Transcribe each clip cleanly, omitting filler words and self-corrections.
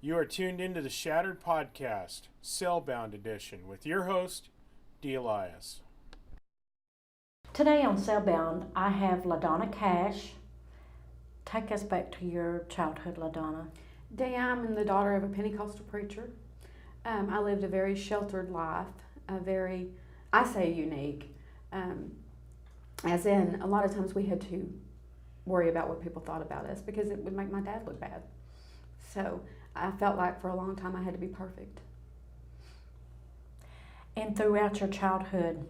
You are tuned into the Shattered Podcast, Cellbound Edition, with your host, D. Elias. Today on Cellbound, I have LaDonna Cash. Take us back to your childhood, LaDonna. Dee, I'm the daughter of a Pentecostal preacher. I lived a very sheltered life, I say unique, as in a lot of times we had to worry about what people thought about us because it would make my dad look bad. So I felt like for a long time I had to be perfect. And throughout your childhood,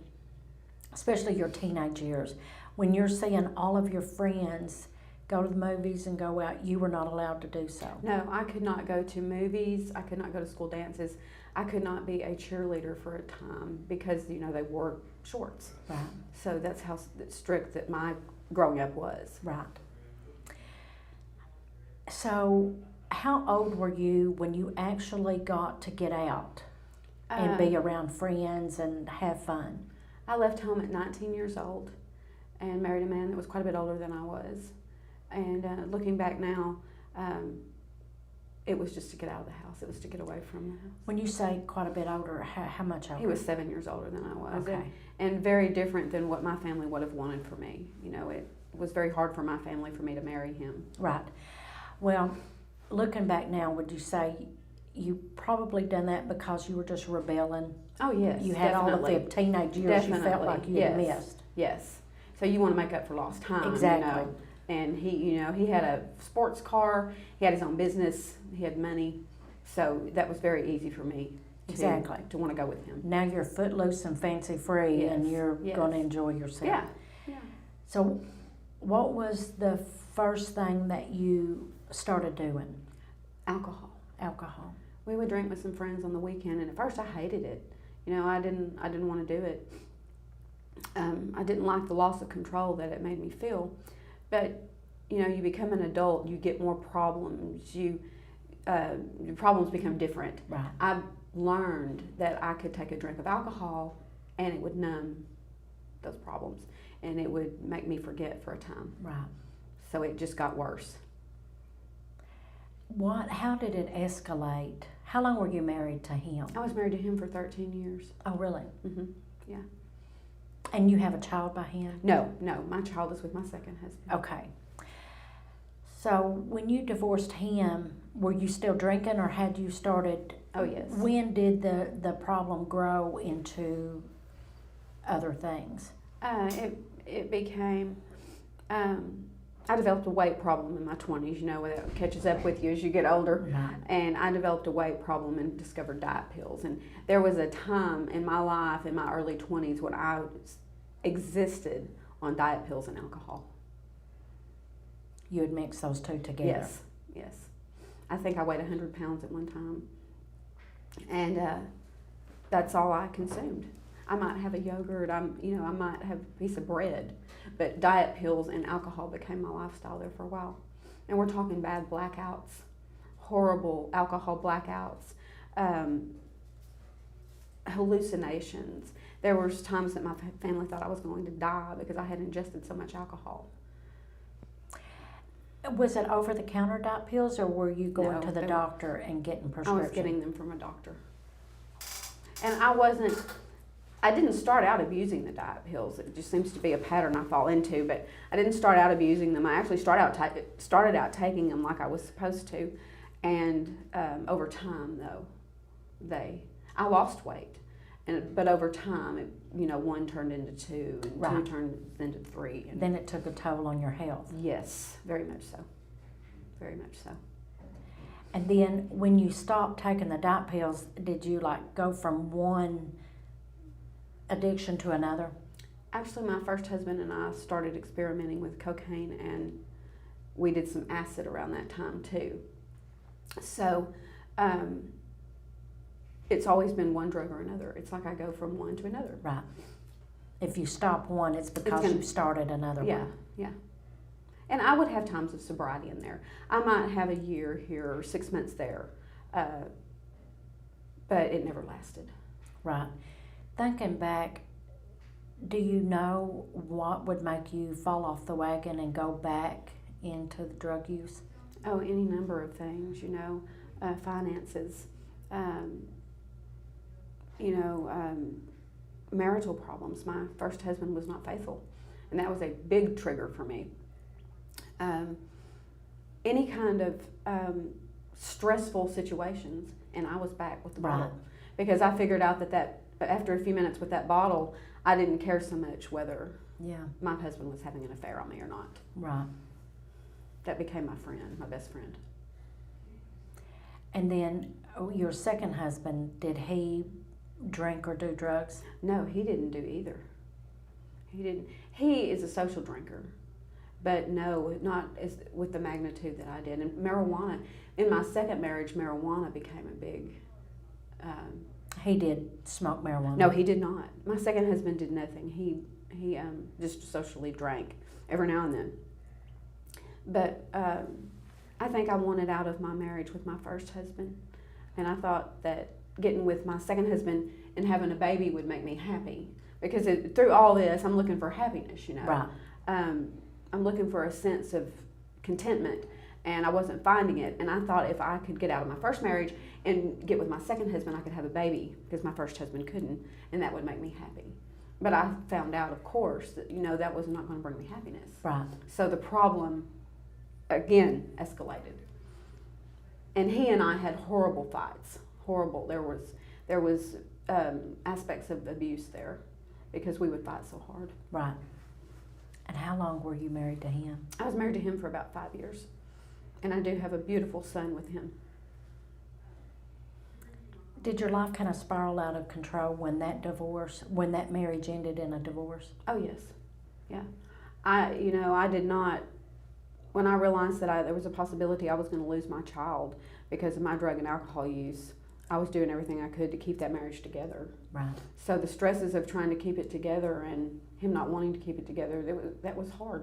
especially your teenage years, when you're seeing all of your friends go to the movies and go out, you were not allowed to do so. No, I could not go to movies. I could not go to school dances. I could not be a cheerleader for a time because, they wore shorts. Right. So that's how strict that my growing up was. Right. So how old were you when you actually got to get out and be around friends and have fun? I left home at 19 years old and married a man that was quite a bit older than I was. And looking back now, it was just to get out of the house. It was to get away from the house. When you say quite a bit older, how much older? He was 7 years older than I was. Okay. And very different than what my family would have wanted for me. It was very hard for my family for me to marry him. Right. Well, looking back now, would you say you probably done that because you were just rebelling? Oh, yes. You had definitely. all of the teenage years you felt like you had Yes. missed. Yes. So you want to make up for lost time. Exactly. And he had a sports car. He had his own business. He had money. So that was very easy for me to want to go with him. Now you're footloose and fancy free, Yes. and you're Yes. going to enjoy yourself. Yeah. So what was the first thing that you started doing? Alcohol. Alcohol. We would drink with some friends on the weekend, and at first I hated it. I didn't want to do it. I didn't like the loss of control that it made me feel. But you become an adult, you get more problems. Your problems become different. Right. I learned that I could take a drink of alcohol, and it would numb those problems, and it would make me forget for a time. Right. So it just got worse. How did it escalate? How long were you married to him? I was married to him for 13 years. Oh, really? Mm-hmm. Yeah. And you have a child by him? No, my child is with my second husband. Okay. So when you divorced him, were you still drinking, or had you started? Oh, yes. When did the problem grow into other things? It became, I developed a weight problem in my 20s, that catches up with you as you get older. Right. And I developed a weight problem and discovered diet pills. And there was a time in my life, in my early 20s, when I existed on diet pills and alcohol. You would mix those two together? Yes. I think I weighed 100 pounds at one time. And that's all I consumed. I might have a yogurt, I might have a piece of bread, but diet pills and alcohol became my lifestyle there for a while. And we're talking bad blackouts, horrible alcohol blackouts, hallucinations. There were times that my family thought I was going to die because I had ingested so much alcohol. Was it over-the-counter diet pills, or were you going No, to the doctor and getting I prescription? was getting them from a doctor. And I didn't start out abusing the diet pills. It just seems to be a pattern I fall into, but I didn't start out abusing them. I actually started out taking them like I was supposed to, and over time, though, I lost weight, but over time, one turned into two, and Right. two turned into three. And Then it took a toll on your health. yes, very much so. Very much so. And then when you stopped taking the diet pills, did you go from one addiction to another? Actually, my first husband and I started experimenting with cocaine, and we did some acid around that time too. So it's always been one drug or another. It's like I go from one to another. Right. If you stop one, it's because you've started another one. Yeah. And I would have times of sobriety in there. I might have a year here or 6 months there, but it never lasted. Right. Thinking back, do you know what would make you fall off the wagon and go back into the drug use? Oh, any number of things, finances, marital problems. My first husband was not faithful, and that was a big trigger for me. Any kind of stressful situations, and I was back with the bottle. Because I figured out that after a few minutes with that bottle, I didn't care so much whether my husband was having an affair on me or not. Right. That became my friend, my best friend. And then your second husband, did he drink or do drugs? No, he didn't do either. He didn't. He is a social drinker, but no, not as with the magnitude that I did. And marijuana, in my second marriage, marijuana became a big... He did smoke marijuana? No, he did not. My second husband did nothing. He just socially drank every now and then. But I think I wanted out of my marriage with my first husband, and I thought that getting with my second husband and having a baby would make me happy, because through all this, I'm looking for happiness. Right. I'm looking for a sense of contentment, and I wasn't finding it. And I thought if I could get out of my first marriage and get with my second husband, I could have a baby, because my first husband couldn't, and that would make me happy. But I found out, of course, that that was not going to bring me happiness. Right. So the problem again escalated, and he and I had horrible fights. Horrible. There was aspects of abuse there, because we would fight so hard. Right. And how long were you married to him? I was married to him for about 5 years, and I do have a beautiful son with him. Did your life kind of spiral out of control when that marriage ended in a divorce? Oh yes, yeah. I did not. When I realized that there was a possibility I was going to lose my child because of my drug and alcohol use, I was doing everything I could to keep that marriage together. Right. So the stresses of trying to keep it together and him not wanting to keep it together, that was hard.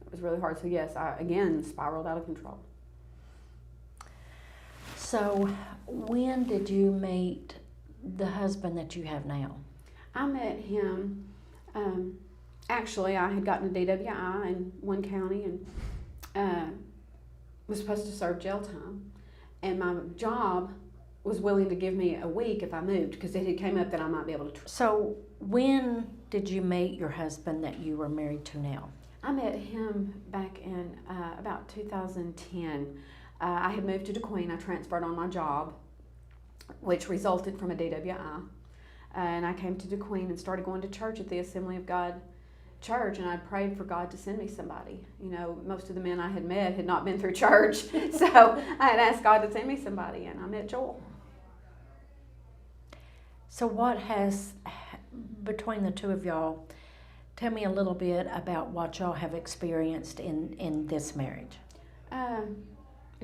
It was really hard. So yes, I again spiraled out of control. So when did you meet the husband that you have now? I met him, actually I had gotten a DWI in one county and was supposed to serve jail time. And my job was willing to give me a week if I moved, because it had came up that I might be able to. So when did you meet your husband that you were married to now? I met him back in about 2010. I had moved to DeQueen. I transferred on my job, which resulted from a DWI. And I came to DeQueen and started going to church at the Assembly of God church, and I prayed for God to send me somebody. Most of the men I had met had not been through church, so I had asked God to send me somebody, and I met Joel. So what has, between the two of y'all, tell me a little bit about what y'all have experienced in this marriage.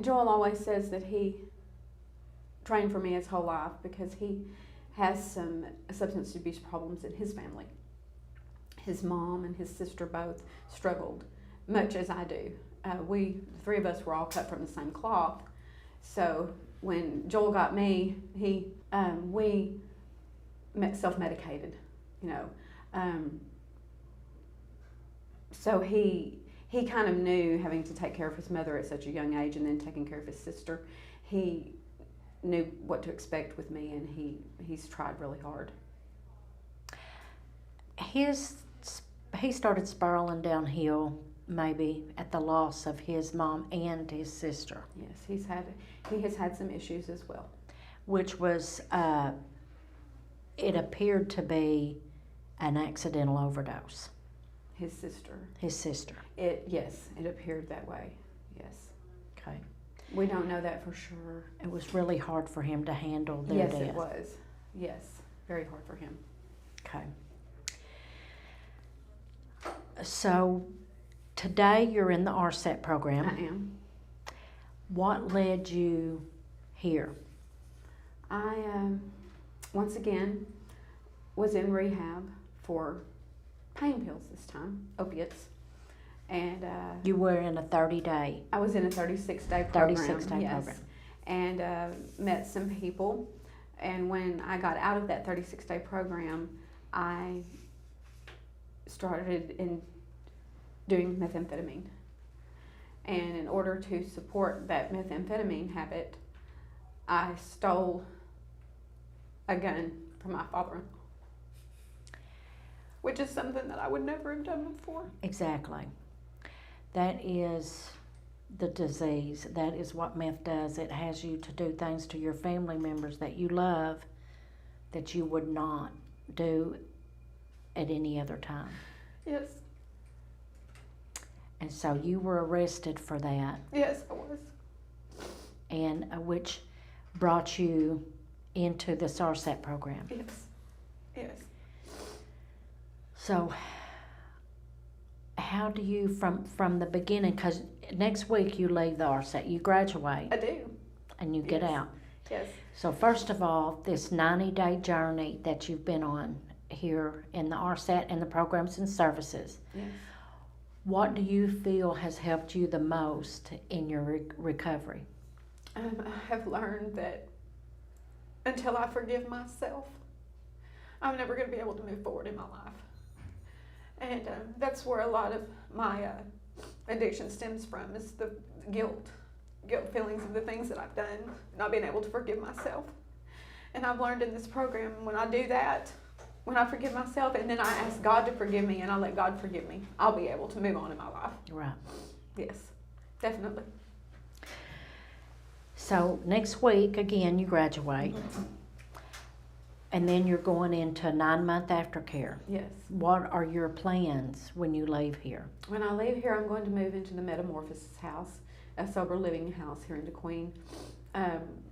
Joel always says that he trained for me his whole life, because he has some substance abuse problems in his family. His mom and his sister both struggled, much as I do. The three of us were all cut from the same cloth. So when Joel got me, we self-medicated, So he kind of knew, having to take care of his mother at such a young age and then taking care of his sister, he knew what to expect with me, and he's tried really hard. He started spiraling downhill maybe at the loss of his mom and his sister. Yes, he has had some issues as well. Which was, it appeared to be an accidental overdose. His sister. Yes, it appeared that way. Yes. Okay. We don't know that for sure. It was really hard for him to handle their death. Yes, it was. Yes, very hard for him. Okay. So today you're in the RSET program. I am. What led you here? I, once again, was in rehab for pain pills this time, opiates. And you were in a 30-day. I was in a 36-day program. 36-day yes. program. And met some people. And when I got out of that 36-day program, I started doing methamphetamine. And in order to support that methamphetamine habit, I stole a gun from my father-in-law, which is something that I would never have done before. Exactly. That is the disease. That is what meth does. It has you to do things to your family members that you love that you would not do at any other time. Yes. And so you were arrested for that, Yes, I was. and which brought you into the SARSAT program. Yes. Yes. So how do you, from the beginning, because next week you leave the RSAT, you graduate I do. and you get Yes. out. Yes. So first of all, this 90-day journey that you've been on here in the RSAT and the programs and services, Yes. what do you feel has helped you the most in your recovery? I have learned that until I forgive myself, I'm never going to be able to move forward in my life. And that's where a lot of my addiction stems from, is the guilt feelings of the things that I've done, not being able to forgive myself. And I've learned in this program, when I do that, when I forgive myself and then I ask God to forgive me and I let God forgive me, I'll be able to move on in my life. Right. Yes, definitely. So next week, again, you graduate. And then you're going into 9-month aftercare. Yes. What are your plans when you leave here? When I leave here, I'm going to move into the Metamorphosis House, a sober living house here in DeQueen,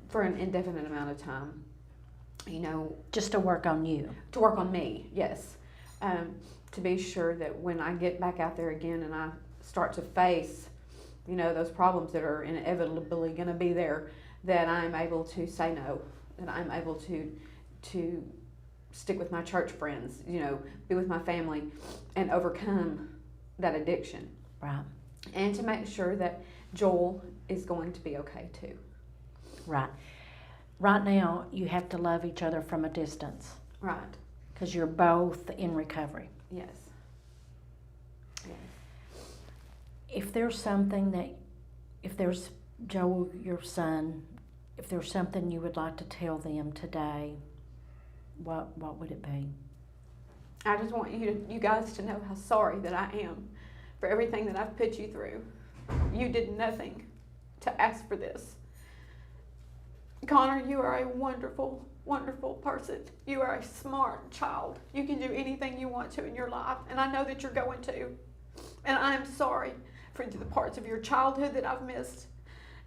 for an indefinite amount of time. You know, Just to work on you. to work on me, yes. To be sure that when I get back out there again and I start to face, you know, those problems that are inevitably going to be there, that I'm able to say no, that I'm able to stick with my church friends, you know, be with my family and overcome that addiction. Right. And to make sure that Joel is going to be okay too. Right. Right now, you have to love each other from a distance Right. because you're both in recovery. Yes. Yes. If there's Joel, your son, if there's something you would like to tell them today, what would it be? I just want you guys to know how sorry that I am for everything that I've put you through. You did nothing to ask for this. Connor, you are a wonderful, wonderful person. You are a smart child. You can do anything you want to in your life, and I know that you're going to. And I am sorry for the parts of your childhood that I've missed.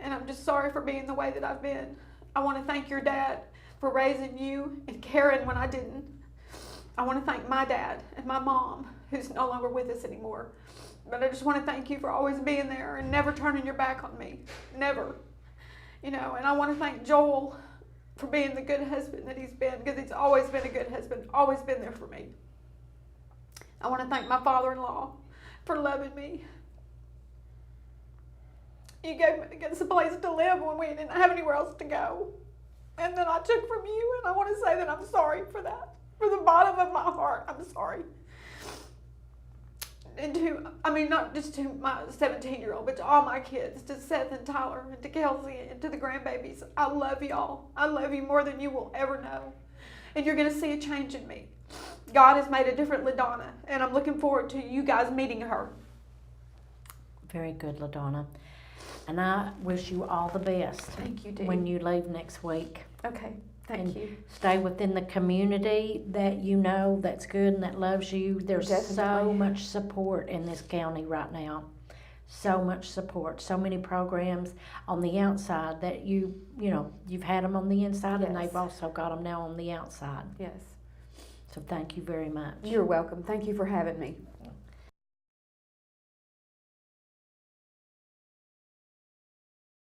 And I'm just sorry for being the way that I've been. I want to thank your dad for raising you and Karen when I didn't. I want to thank my dad and my mom, who's no longer with us anymore. But I just want to thank you for always being there and never turning your back on me. Never. You know, and I want to thank Joel for being the good husband that he's been, because he's always been a good husband, always been there for me. I want to thank my father-in-law for loving me. You gave us a place to live when we didn't have anywhere else to go. And then I took from you, and I want to say that I'm sorry for that. From the bottom of my heart, I'm sorry. And not just to my 17-year-old, but to all my kids, to Seth and Tyler, and to Kelsey, and to the grandbabies. I love y'all. I love you more than you will ever know. And you're going to see a change in me. God has made a different LaDonna, and I'm looking forward to you guys meeting her. Very good, LaDonna. And I wish you all the best. Thank you, Dee. When you leave next week. Okay, thank you. Stay within the community that you know that's good and that loves you. There's so Definitely. much support in this county right now. So much support. So many programs on the outside that you've had them on the inside, and Yes. they've also got them now on the outside. Yes. So thank you very much. You're welcome. Thank you for having me.